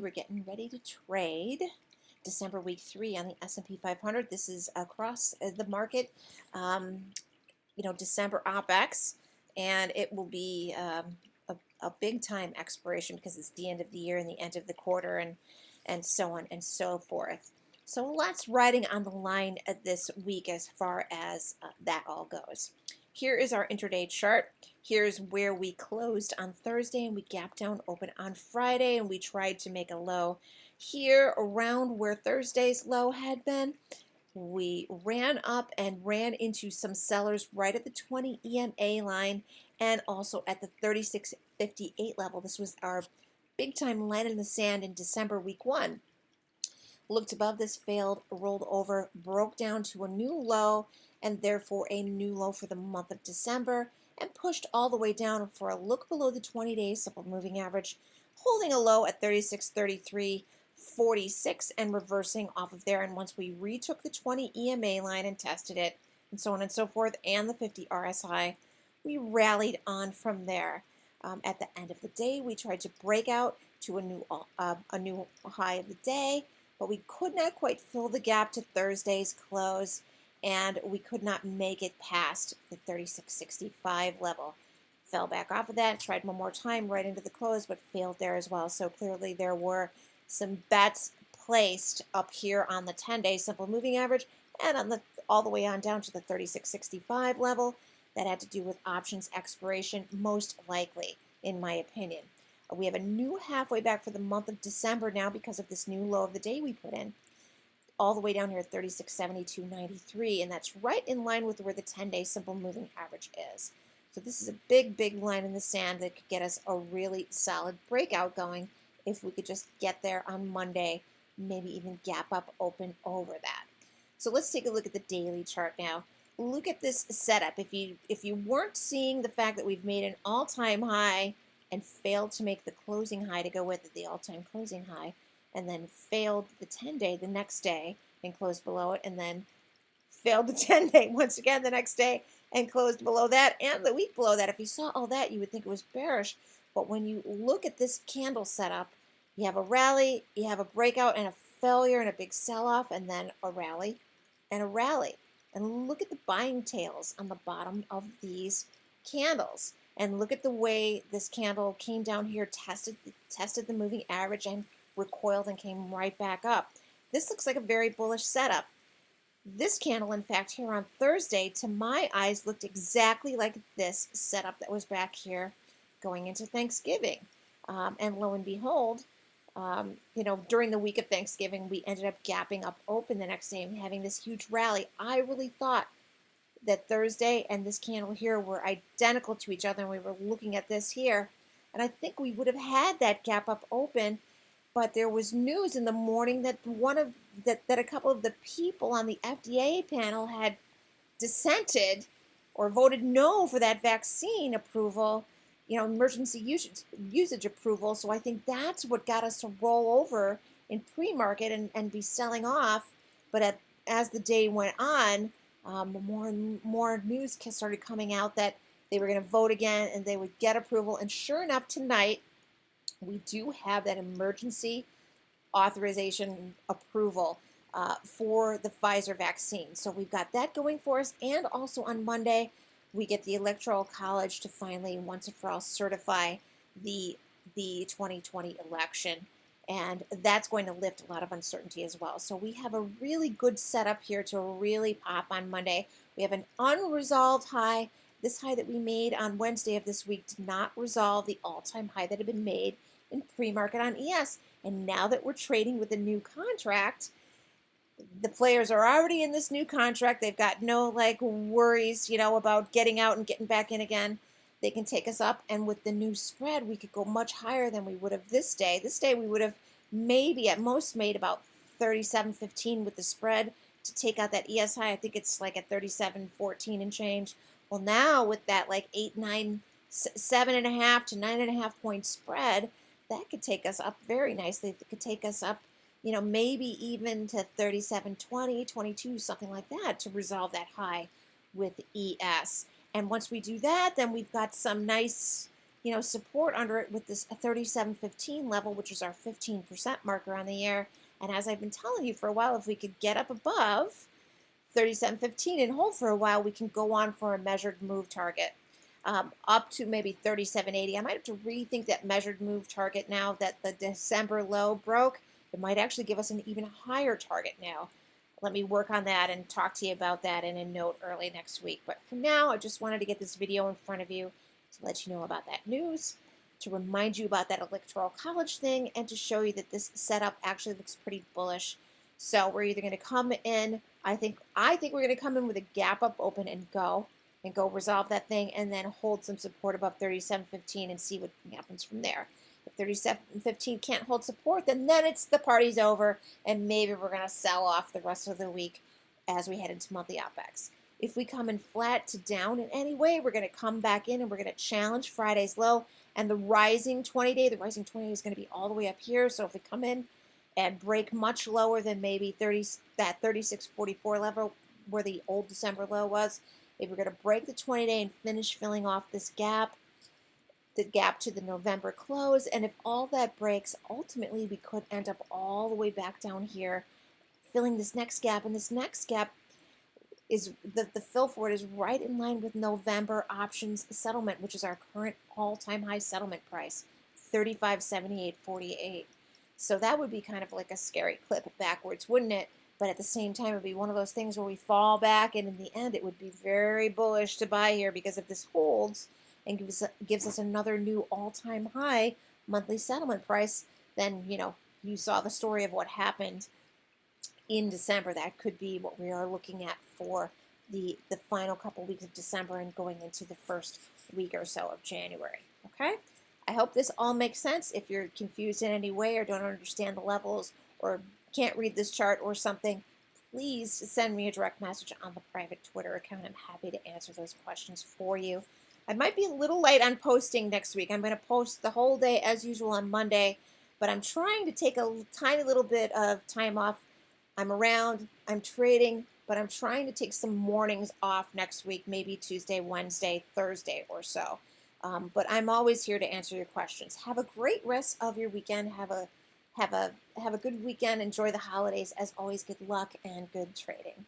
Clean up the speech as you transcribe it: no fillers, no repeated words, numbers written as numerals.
We're getting ready to trade December week 3 on the S&P 500. This is across the market, December OPEX, and it will be a big time expiration because it's the end of the year and the end of the quarter and so on and so forth. So lots riding on the line this week as far as that all goes. Here is our intraday chart. Here's where we closed on Thursday and we gapped down open on Friday and we tried to make a low here around where Thursday's low had been. We ran up and ran into some sellers right at the 20 EMA line and also at the 36.58 level. This was our big time line in the sand in December week 1. Looked above this, failed, rolled over, broke down to a new low and therefore a new low for the month of December, and pushed all the way down for a look below the 20-day simple moving average, holding a low at 36.33.46 and reversing off of there. And once we retook the 20 EMA line and tested it, and so on and so forth, and the 50 RSI, we rallied on from there. At the end of the day, we tried to break out to a new high of the day, but we could not quite fill the gap to Thursday's close, and we could not make it past the 36.65 level. Fell back off of that, tried one more time right into the close, but failed there as well. So clearly there were some bets placed up here on the 10-day simple moving average and on the all the way on down to the 36.65 level. That had to do with options expiration, most likely, in my opinion. We have a new halfway back for the month of December now because of this new low of the day we put in, all the way down here at 36.72.93, and that's right in line with where the 10-day simple moving average is. So this is a big, big line in the sand that could get us a really solid breakout going if we could just get there on Monday, maybe even gap up open over that. So let's take a look at the daily chart now. Look at this setup. If you weren't seeing the fact that we've made an all-time high and failed to make the closing high to go with it, the all-time closing high, and then failed the 10-day the next day and closed below it, and then failed the 10-day once again the next day and closed below that, and the week below that. If you saw all that, you would think it was bearish. But when you look at this candle setup, you have a rally, you have a breakout and a failure and a big sell-off, and then a rally and a rally. And look at the buying tails on the bottom of these candles. And look at the way this candle came down here, tested the moving average, and recoiled and came right back up. This looks like a very bullish setup. This candle, in fact, here on Thursday, to my eyes, looked exactly like this setup that was back here going into Thanksgiving. And lo and behold, during the week of Thanksgiving, we ended up gapping up open the next day and having this huge rally. I really thought that Thursday and this candle here were identical to each other, and we were looking at this here, and I think we would have had that gap up open, but there was news in the morning that that a couple of the people on the FDA panel had dissented or voted no for that vaccine approval, emergency usage approval. So I think that's what got us to roll over in pre-market and be selling off. But as the day went on, more and more news started coming out that they were going to vote again and they would get approval. And sure enough, tonight, we do have that emergency authorization approval for the Pfizer vaccine. So we've got that going for us. And also on Monday, we get the Electoral College to finally, once and for all, certify the 2020 election. And that's going to lift a lot of uncertainty as well. So we have a really good setup here to really pop on Monday. We have an unresolved high. This high that we made on Wednesday of this week did not resolve the all-time high that had been made in pre-market on ES. And now that we're trading with a new contract, the players are already in this new contract. They've got no worries, about getting out and getting back in again. They can take us up, and with the new spread, we could go much higher than we would have this day. This day we would have maybe at most made about 37.15 with the spread to take out that ES high. I think it's like at 37.14 and change. Well, now with that 7.5 to 9.5 point spread, that could take us up very nicely. It could take us up, maybe even to 37.20, 22, something like that to resolve that high with ES. And once we do that, then we've got some nice support under it with this 37.15 level, which is our 15% marker on the year. And as I've been telling you for a while, if we could get up above 37.15 and hold for a while, we can go on for a measured move target up to maybe 37.80. I might have to rethink that measured move target now that the December low broke. It might actually give us an even higher target now. Let me work on that and talk to you about that in a note early next week. But for now, I just wanted to get this video in front of you to let you know about that news, to remind you about that electoral college thing, and to show you that this setup actually looks pretty bullish. So we're either going to come in, I think we're going to come in with a gap up open and go resolve that thing, and then hold some support above 37.15 and see what happens from there. If 37.15 can't hold support, then it's the party's over, and maybe we're going to sell off the rest of the week as we head into monthly OPEX. If we come in flat to down in any way, we're going to come back in and we're going to challenge Friday's low and the rising 20-day. The rising 20-day is going to be all the way up here. So if we come in and break much lower than maybe that 36.44 level where the old December low was, if we're going to break the 20-day and finish filling off this gap, the gap to the November close, and if all that breaks, ultimately we could end up all the way back down here, filling this next gap, and this next gap is the fill for it is right in line with November options settlement, which is our current all-time high settlement price, 35.7848. So that would be kind of like a scary clip backwards, wouldn't it? But at the same time, it would be one of those things where we fall back, and in the end, it would be very bullish to buy here, because if this holds and gives us another new all-time high monthly settlement price, then, you saw the story of what happened in December. That could be what we are looking at for the final couple weeks of December and going into the first week or so of January. Okay? I hope this all makes sense. If you're confused in any way or don't understand the levels or can't read this chart or something, please send me a direct message on the private Twitter account. I'm happy to answer those questions for you. I might be a little late on posting next week. I'm going to post the whole day as usual on Monday, but I'm trying to take a tiny little bit of time off. I'm around, I'm trading, but I'm trying to take some mornings off next week, maybe Tuesday, Wednesday, Thursday or so. But I'm always here to answer your questions. Have a great rest of your weekend. Have a good weekend. Enjoy the holidays. As always, good luck and good trading.